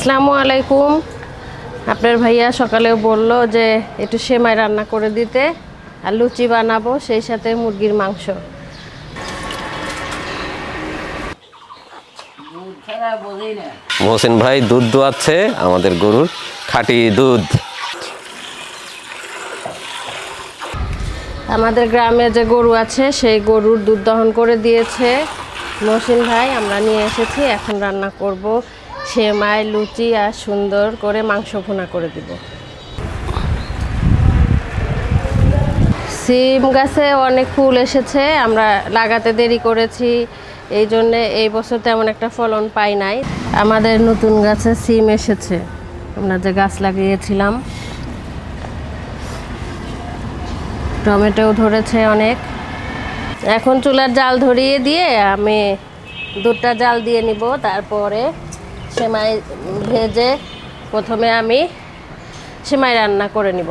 আসসালামু আলাইকুম। আপনার ভাইয়া সকালেও বলল যে একটু সেমাই রান্না করে দিতে আর লুচি বানাবো, সেই সাথে মুরগির মাংস। মহসিন ভাই দুধ দোয়াচ্ছে, আমাদের গরুর খাঁটি দুধ। আমাদের গ্রামে যে গরু আছে সেই গরুর দুধ দহন করে দিয়েছে মহসিন ভাই। আমরা নিয়ে এসেছি, এখন রান্না করব সেমাই, লুচি আর সুন্দর করে মাংস ভুনা করে দিব। সিম গাছে অনেক ফুল এসেছে, আমরা লাগাতে দেরি করেছি, এই জন্যে এই বছর তেমন একটা ফলন পাই নাই। আমাদের নতুন গাছে সিম এসেছে, আমরা যে গাছ লাগিয়েছিলাম। টমেটোও ধরেছে অনেক। এখন চুলার জাল ধরিয়ে দিয়ে আমি দুধটা জাল দিয়ে নিব, তারপরে সেমাই ভেজে প্রথমে আমি সেমাই রান্না করে নিব।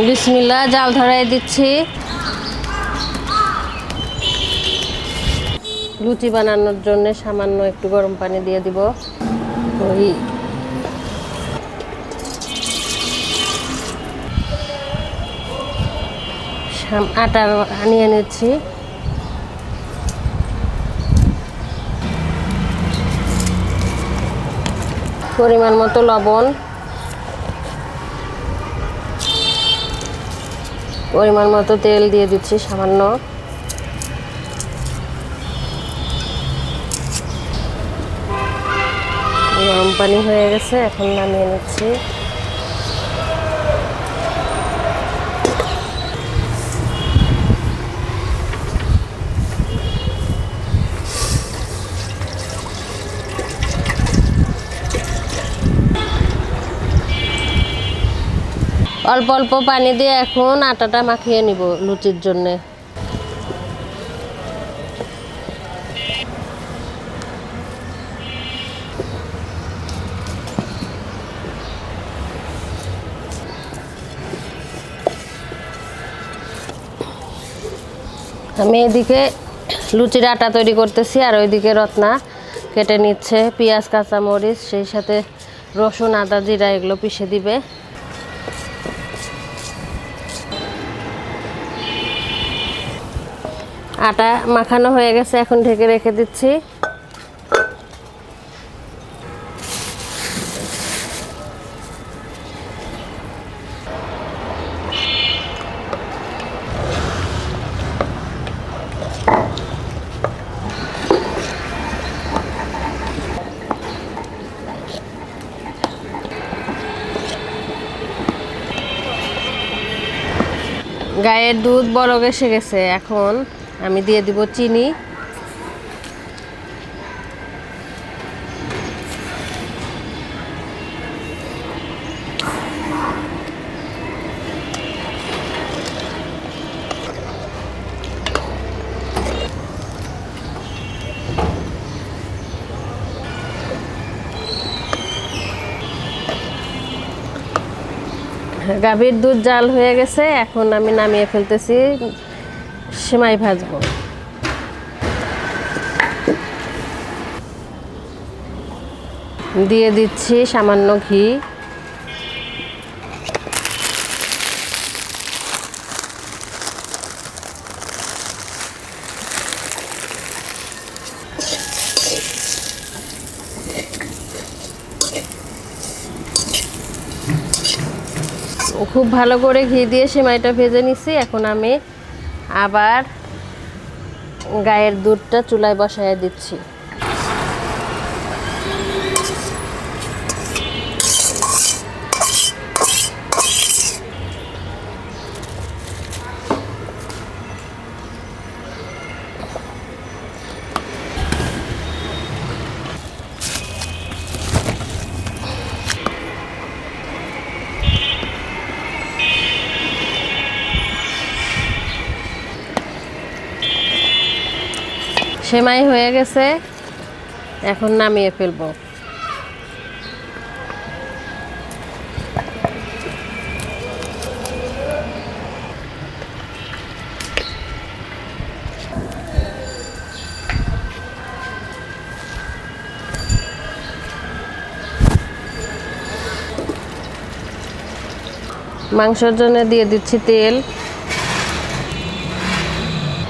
বিসমিল্লাহ, জাল ধরাই দিচ্ছি। লুচি বানানোর জন্য সামান্য একটু গরম পানি দিয়ে দিব। ওই আটা নিয়ে নিচ্ছি। পরিমাণ মতো লবণ, পরিমাণ মতো তেল দিয়ে দিচ্ছি সামান্য। গরম পানি হয়ে গেছে, এখন নামিয়ে নিচ্ছি। অল্প অল্প পানি দিয়ে এখন আটাটা মাখিয়ে নিব লুচির জন্যে। আমি এদিকে লুচির আটা তৈরি করতেছি, আর ওইদিকে রত্না কেটে নিচ্ছে পেঁয়াজ, কাঁচামরিচ, সেই সাথে রসুন, আদা, জিরা এগুলো পিষে দিবে। আটা মাখানো হয়ে গেছে, এখন ঢেকে রেখে দিচ্ছি। গায়ের দুধ বলক এসে গেছে, এখন আমি দিয়ে দিব চিনি। গাভীর দুধ জাল হয়ে গেছে, এখন আমি নামিয়ে ফেলতেছি, সেমাই ভাজবো। দিয়ে দিচ্ছি সামান্য ঘি। খুব ভালো করে ঘি দিয়ে সেমাইটা ভেজে নিছি। এখন আমি আবার গায়ের দুধটা চুলায় বসায় দিচ্ছি। সেমাই হয়ে গেছে, এখন নামিয়ে ফেলবো। মাংসের জন্য দিয়ে দিচ্ছি তেল,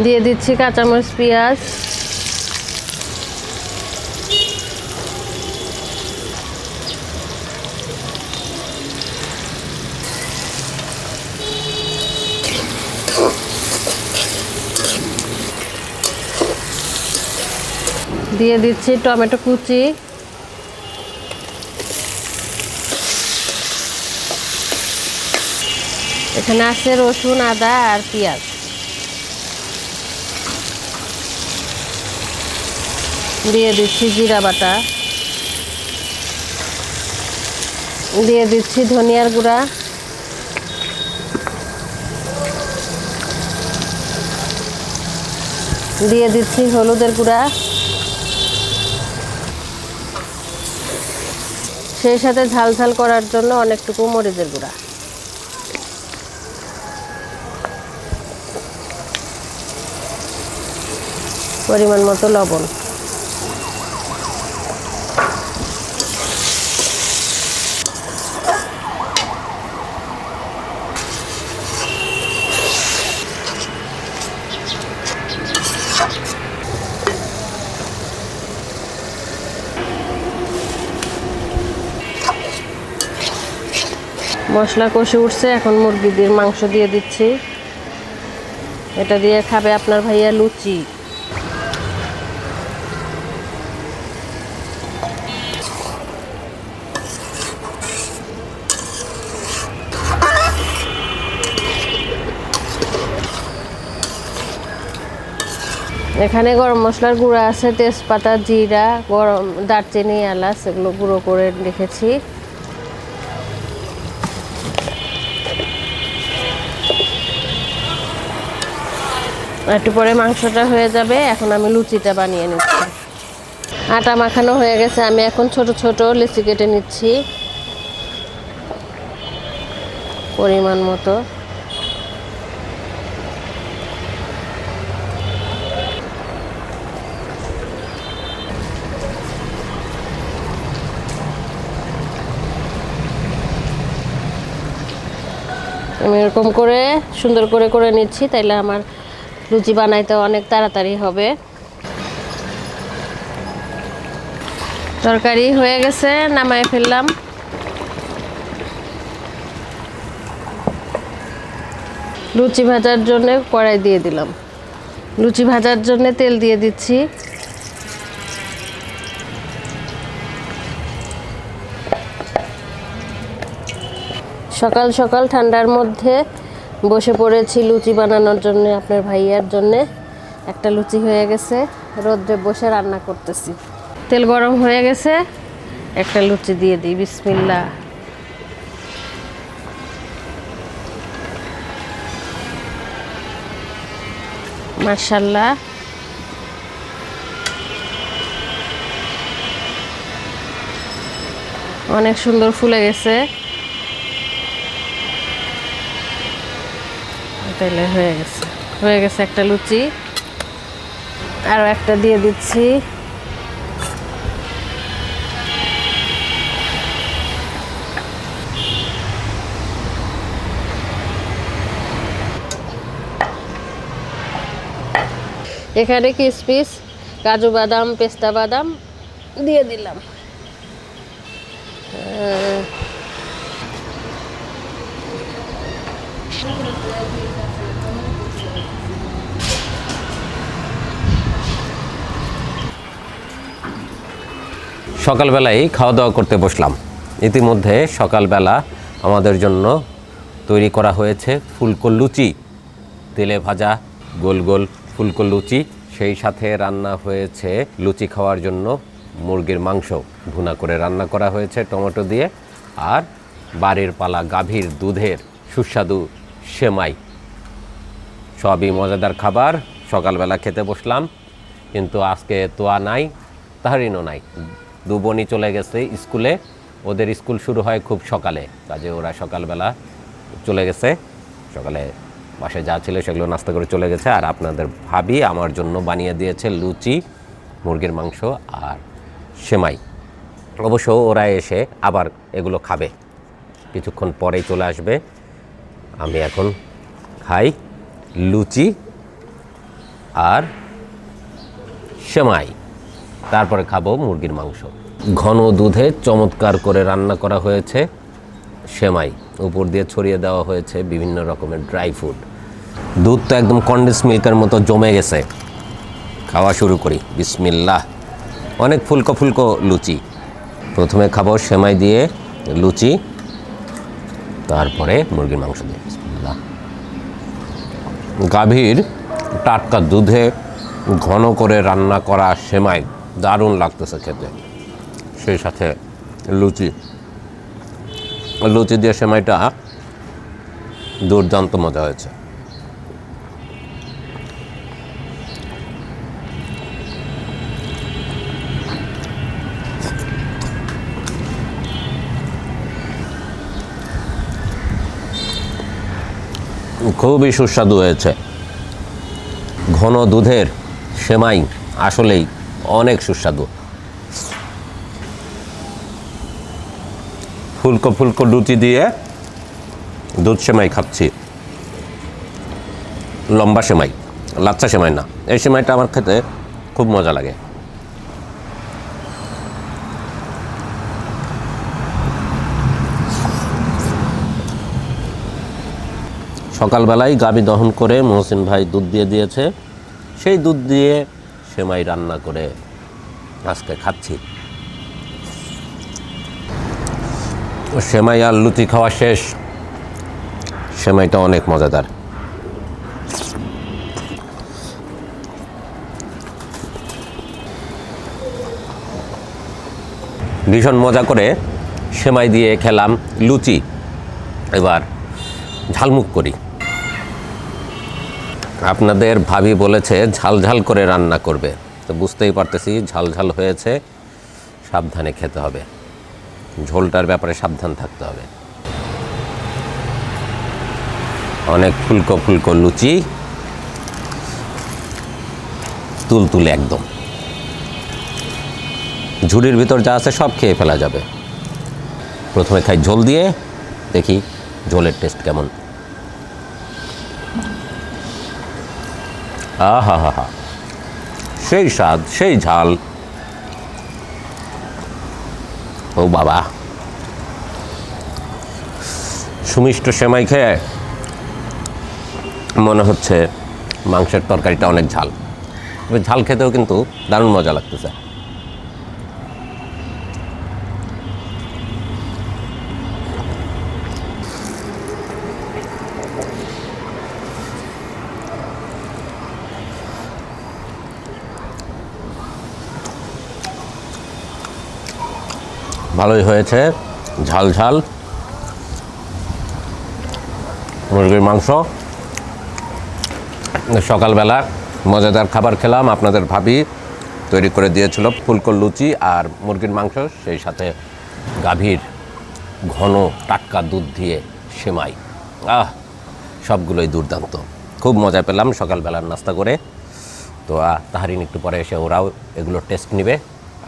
দিয়ে দিচ্ছি কাঁচামরিচ, পেঁয়াজ, দিয়ে দিচ্ছি টমেটো কুচি, এখানে আছে রসুন, আদা আর পেঁয়াজ। দিয়ে দিচ্ছি জিরা বাটা, দিয়ে দিচ্ছি ধনিয়ার গুঁড়া, দিয়ে দিচ্ছি হলুদের গুঁড়া, সেই সাথে ঝাল ঝাল করার জন্য অনেকটুকু মরিচের গুঁড়া। পরিমাণ মতো লবণ। মশলা কষে উঠছে, এখন মুরগির মাংস দিয়ে দিচ্ছি। এটা দিয়ে খাবে আপনার ভাইয়া লুচি। এখানে গরম মশলার গুঁড়া আছে, তেজপাতা, জিরা, গরম দারচিনি, এলাচ, এগুলো গুঁড়ো করে রেখেছি। একটু পরে মাংসটা হয়ে যাবে, এখন আমি লুচিটা বানিয়ে নিচ্ছি। আটা মাখানো হয়ে গেছে, আমি এখন ছোট ছোট লিচি কেটে নিচ্ছি পরিমাণ মতো। আমি এরকম করে সুন্দর করে করে নিচ্ছি, তাইলে আমার লুচি বানাইতে অনেক তাড়াতাড়ি হবে। তরকারি হয়ে গেছে, নামায় ফেললাম। লুচি ভাজার জন্য কড়াই দিয়ে দিলাম। লুচি ভাজার জন্য তেল দিয়ে দিচ্ছি। সকাল সকাল ঠান্ডার মধ্যে বসে পড়েছি লুচি বানানোর জন্য আপনার ভাইয়ার জন্যে। একটা লুচি হয়ে গেছে, রোদ্রে বসে রান্না করতেছি। তেল গরম হয়ে গেছে, একটা লুচি দিয়ে দিই। বিসমিল্লাহ। মাশাআল্লাহ, অনেক সুন্দর ফুলে গেছে। তাহলে হয়ে গেছে একটা লুচি। আরও একটা দিয়ে দিচ্ছি। এখানে কিশমিশ, কাজু বাদাম, পেস্তা বাদাম দিয়ে দিলাম। সকালবেলায় খাওয়া দাওয়া করতে বসলাম। ইতিমধ্যে সকালবেলা আমাদের জন্য তৈরি করা হয়েছে ফুলকো লুচি, তেলে ভাজা গোল গোল ফুলকো লুচি। সেই সাথে রান্না হয়েছে লুচি খাওয়ার জন্য মুরগির মাংস ভুনা করে রান্না করা হয়েছে টমেটো দিয়ে, আর বাড়ির পালা গাভীর দুধের সুস্বাদু সেমাই। সবই মজাদার খাবার। সকালবেলা খেতে বসলাম, কিন্তু আজকে তোয়া নাই, তাহারিনও নাই। দু বোনই চলে গেছে স্কুলে। ওদের স্কুল শুরু হয় খুব সকালে, কাজে ওরা সকালবেলা চলে গেছে। সকালে বাসায় যা ছিল সেগুলো নাস্তা করে চলে গেছে। আর আপনাদের ভাবি আমার জন্য বানিয়ে দিয়েছে লুচি, মুরগির মাংস আর সেমাই। অবশ্য ওরা এসে আবার এগুলো খাবে, কিছুক্ষণ পরেই চলে আসবে। আমি এখন খাই লুচি আর সেমাই, তারপরে খাবো মুরগির মাংস। ঘন দুধে চমৎকার করে রান্না করা হয়েছে সেমাই, উপর দিয়ে ছড়িয়ে দেওয়া হয়েছে বিভিন্ন রকমের ড্রাই ফ্রুট। দুধ তো একদম কন্ডেন্স মিল্কের মতো জমে গেছে। খাওয়া শুরু করি, বিসমিল্লাহ। অনেক ফুলকো ফুলকো লুচি। প্রথমে খাবো সেমাই দিয়ে লুচি, তারপরে মুরগির মাংস দিয়ে। বিসমিল্লাহ। গাভীর টাটকা দুধে ঘন করে রান্না করা সেমাই দারুণ লাগতেছে খেতে। সেই সাথে লুচি লুচি দিয়ে সেমাইটা দুর্দান্ত মজা হয়েছে। খুবই সুস্বাদু হয়েছে। ঘন দুধের সেমাই আসলেই অনেক সুস্বাদু। ফুলকো ফুলকো লুচি দিয়ে দুধ সেমাই খাচ্ছি। লম্বা সেমাই, লাচ্ছা সেমাই না। এই সেমাইটা আমার খেতে খুব মজা লাগে। সকালবেলায় গাভী দহন করে মহসিন ভাই দুধ দিয়ে দিয়েছে, সেই দুধ দিয়ে সেমাই রান্না করে আজকে খাচ্ছি। সেমাই আর লুচি খাওয়া শেষ। সেমাইটা অনেক মজাদার। ভীষণ মজা করে সেমাই দিয়ে খেলাম লুচি। এবার ঝালমুখ করি। আপনাদের ভাবি বলেছে ঝাল ঝাল করে রান্না করবে, তো বুঝতেই পারতেছি ঝাল ঝাল হয়েছে। সাবধানে খেতে হবে, ঝোলটার ব্যাপারে সাবধান থাকতে হবে। অনেক ফুলকো ফুলকো লুচি, তুলতুলে একদম। ঝুড়ির ভিতর যা আছে সব খেয়ে ফেলা যাবে। প্রথমে খাই ঝোল দিয়ে, দেখি ঝোলের টেস্ট কেমন। আহা হা হা, সেই স্বাদ, সেই ঝাল। ও বাবা, সুমিষ্ট সেমাই খেয়ে মনে হচ্ছে মাংসের তরকারিটা অনেক ঝাল। ঝাল খেতেও কিন্তু দারুণ মজা লাগতেছে। ভালোই হয়েছে, ঝাল ঝাল মুরগির মাংস। সকালবেলা মজাদার খাবার খেলাম। আপনাদের ভাবি তৈরি করে দিয়েছিল ফুলকো লুচি আর মুরগির মাংস, সেই সাথে গাভীর ঘন টাটকা দুধ দিয়ে সেমাই। সবগুলোই দুর্দান্ত। খুব মজা পেলাম সকালবেলার নাস্তা করে। তো তাহারিন একটু পরে এসে ওরাও এগুলো টেস্ট নেবে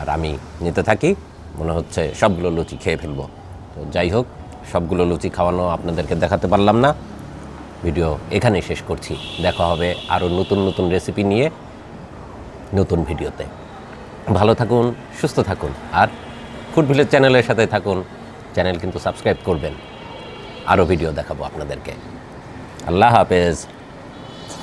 আর আমি নিতে থাকি। মনে হচ্ছে সবগুলো লুচি খেয়ে ফেলবো। তো যাই হোক, সবগুলো লুচি খাওয়ানো আপনাদেরকে দেখাতে পারলাম না। ভিডিও এখানেই শেষ করছি। দেখা হবে আরও নতুন নতুন রেসিপি নিয়ে নতুন ভিডিওতে। ভালো থাকুন, সুস্থ থাকুন, আর ফুড ভিলেজ চ্যানেলের সাথে থাকুন। চ্যানেল কিন্তু সাবস্ক্রাইব করবেন। আরও ভিডিও দেখাবো আপনাদেরকে। আল্লাহ হাফেজ।